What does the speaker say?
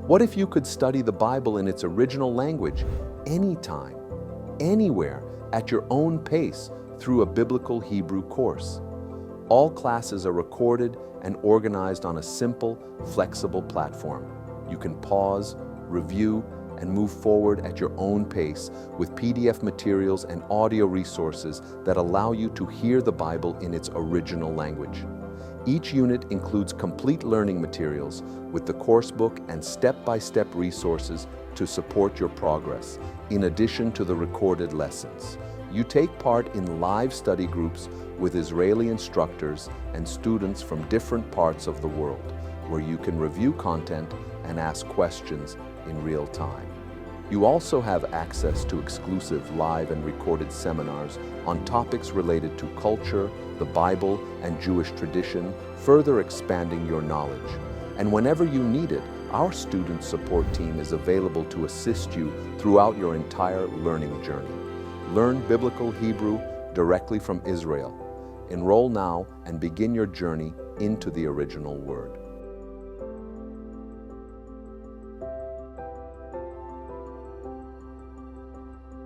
What if you could study the Bible in its original language, anytime, anywhere, at your own pace through a biblical Hebrew course? All classes are recorded and organized on a simple, flexible platform. You can pause, review, and move forward at your own pace with PDF materials and audio resources that allow you to hear the Bible in its original language. Each unit includes complete learning materials with the course book and step-by-step resources to support your progress, in addition to the recorded lessons. You take part in live study groups with Israeli instructors and students from different parts of the world, where you can review content and ask questions in real time. You also have access to exclusive live and recorded seminars on topics related to culture, the Bible, and Jewish tradition, further expanding your knowledge. And whenever you need it, our student support team is available to assist you throughout your entire learning journey. Learn Biblical Hebrew directly from Israel. Enroll now and begin your journey into the original Word.